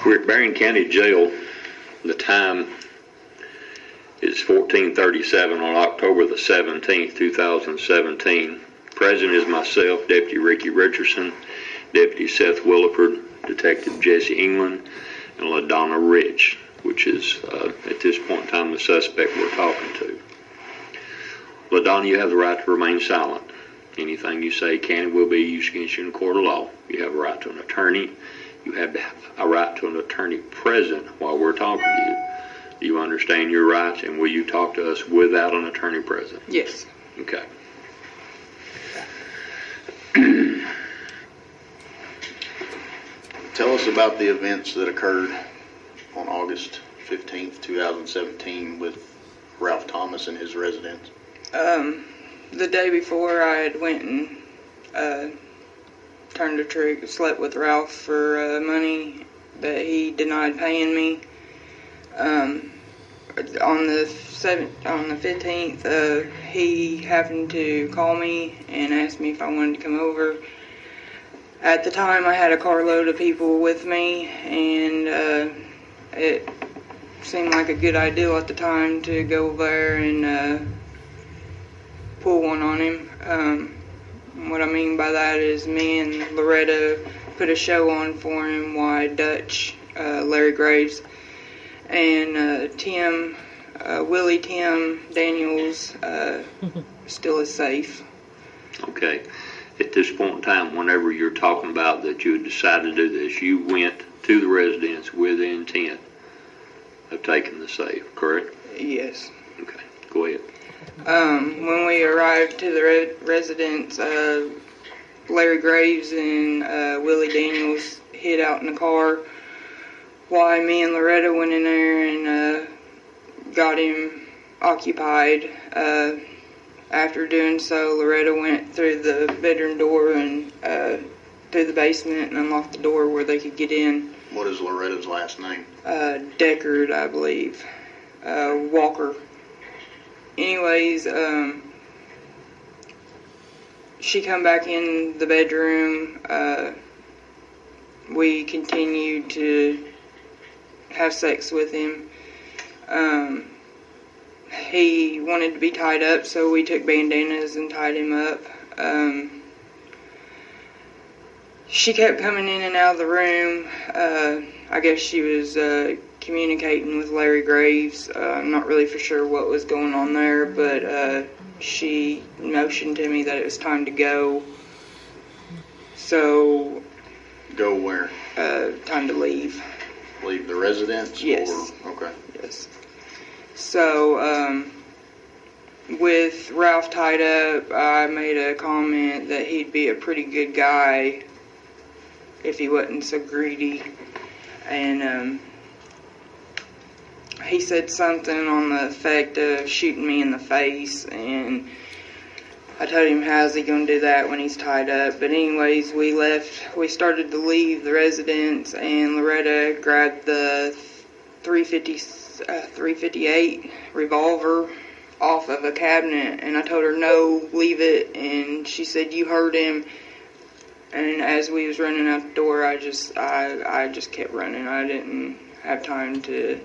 We're at Berrien County Jail. The time is 14:37 on October the 17th, 2017. Present is myself, Deputy Ricky Richardson, Deputy Seth Williford, Detective Jesse England, and LaDonna Rich, which is, at this point in time, the suspect we're talking to. LaDonna, you have the right to remain silent. Anything you say can and will be used against you in a court of law. You have a right to an attorney. You have a right to an attorney present while we're talking to you. Do you understand your rights, and will you talk to us without an attorney present? Yes. Okay. Tell us about the events that occurred on August 15th, 2017 with Ralph Thomas and his residence. The day before, I had went and turned a trick, slept with Ralph for money that he denied paying me. On the 15th, he happened to call me and asked me if I wanted to come over. At the time, I had a carload of people with me, and it seemed like a good idea at the time to go there and pull one on him. What I mean by that is me and Loretta put a show on for him while Dutch, Larry Graves, and Willie Tim Daniels still is safe. Okay. At this point in time, whenever you're talking about that you had decided to do this, you went to the residence with the intent of taking the safe, correct? Yes. Okay. Go ahead. When we arrived to the residence, Larry Graves and Willie Daniels hid out in the car while me and Loretta went in there and got him occupied. After doing so, Loretta went through the bedroom door and through the basement and unlocked the door where they could get in. What is Loretta's last name? Deckard, I believe. Walker. Anyways, she come back in the bedroom. We continued to have sex with him. He wanted to be tied up, so we took bandanas and tied him up. She kept coming in and out of the room. I guess she was communicating with Larry Graves. I'm not really for sure what was going on there, but she motioned to me that it was time to go. So... Go where? Time to leave. Leave the residence? Yes. Or, okay. Yes. So, with Ralph tied up, I made a comment that he'd be a pretty good guy if he wasn't so greedy. And he said something on the effect of shooting me in the face, and I told him, how's he going to do that when he's tied up? But anyways, we left. We started to leave the residence, and Loretta grabbed the 358 revolver off of a cabinet, and I told her, no, leave it, and she said, you heard him. And as we was running out the door, I just kept running. I didn't have time to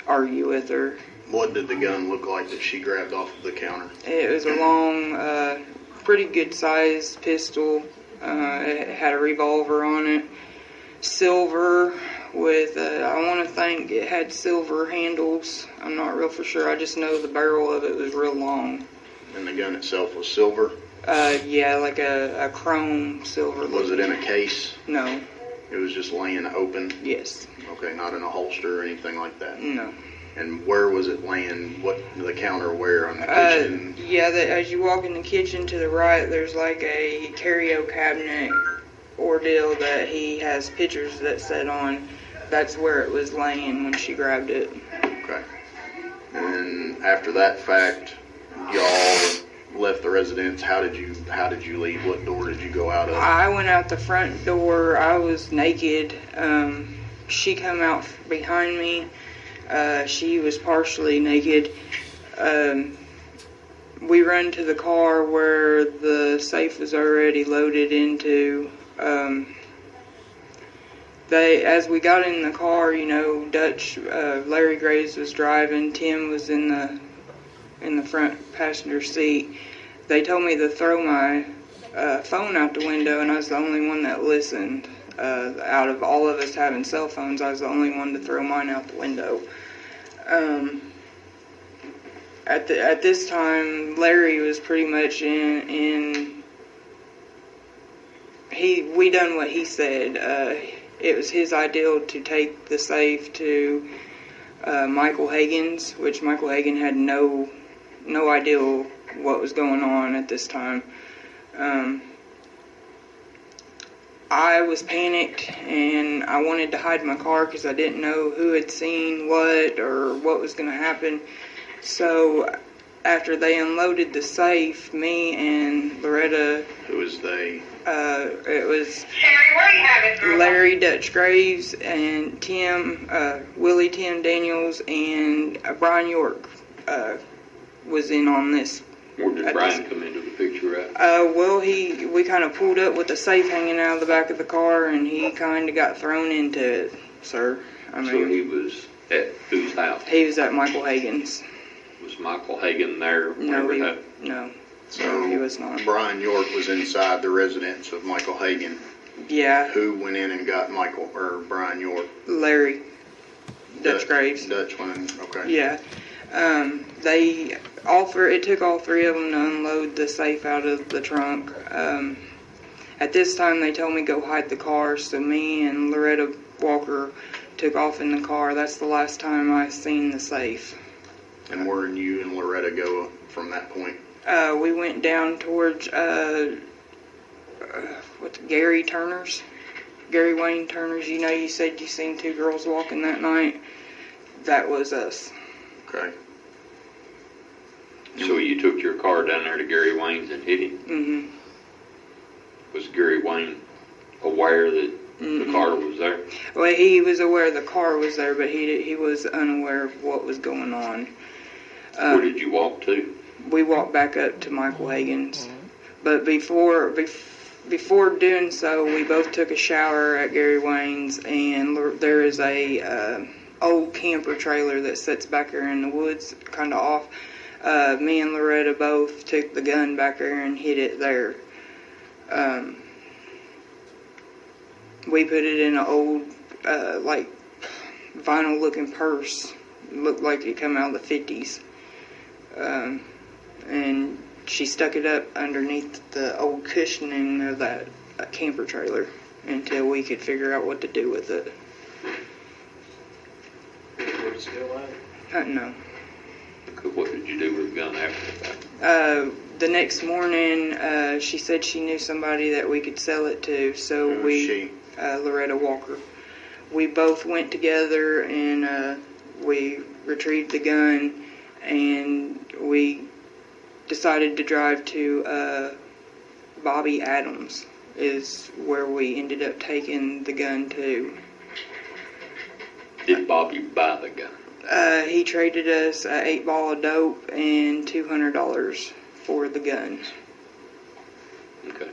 argue with her. What did the gun look like that she grabbed off of the counter? It was a long, pretty good sized pistol. It had a revolver on it. Silver with, I want to think it had silver handles. I'm not real for sure. I just know the barrel of it was real long. And the gun itself was silver? Yeah, like a chrome silver. Was it in a case? No. It was just laying open? Yes. Okay, not in a holster or anything like that? No. And where was it laying? What, the counter where? On the kitchen? Yeah, as you walk in the kitchen to the right, there's like a curio cabinet ordeal that he has pictures that set on. That's where it was laying when she grabbed it. Okay. And after that fact, y'all left the residence. How did you leave? What door did you go out of? I went out the front door. I was naked. She come out behind me. She was partially naked. We run to the car where the safe was already loaded into. as we got in the car, Larry Graves was driving, Tim was in the front passenger seat. They told me to throw my phone out the window, and I was the only one that listened. Out of all of us having cell phones, I was the only one to throw mine out the window. At this time, Larry was pretty much we done what he said. It was his ideal to take the safe to Michael Hagan's, which Michael Hagan had no idea what was going on at this time. I was panicked, and I wanted to hide my car because I didn't know who had seen what or what was going to happen. So after they unloaded the safe, me and Loretta... Who was they? It was Larry Dutch Graves and Tim, Willie Tim Daniels, and Brian York was in on this. Where did Brian come into the picture at? Well, we kind of pulled up with the safe hanging out of the back of the car, and he kind of got thrown into it, sir. So he was at whose house? He was at Michael Hagan's. Was Michael Hagan there? No. So he was not. Brian York was inside the residence of Michael Hagan. Yeah. Who went in and got Brian York? Larry Dutch Graves. Dutch one, okay. Yeah. It took all three of them to unload the safe out of the trunk. At this time, they told me go hide the car, so me and Loretta Walker took off in the car. That's the last time I seen the safe. And where did you and Loretta go from that point? We went down towards Gary Wayne Turner's. You said you seen two girls walking that night. That was us. Okay. So you took your car down there to Gary Wayne's and hit him? Mm-hmm. Was Gary Wayne aware that the car was there? Well, he was aware the car was there, but he was unaware of what was going on. Where did you walk to? We walked back up to Michael Hagan's. But before doing so, we both took a shower at Gary Wayne's, and there is a old camper trailer that sits back there in the woods, kind of off. Me and Loretta both took the gun back there and hid it there. We put it in an old, vinyl-looking purse. It looked like it come out of the 50s. And she stuck it up underneath the old cushioning of that camper trailer until we could figure out what to do with it. Would it still out? No. What did you do with the gun after that? The next morning, she said she knew somebody that we could sell it to, so Who was she? Loretta Walker. We both went together and we retrieved the gun, and we decided to drive to Bobby Adams is where we ended up taking the gun to. Did Bobby buy the gun? He traded us an 8-ball of dope and $200 for the gun. Okay.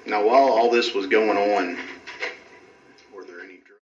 Now, while all this was going on,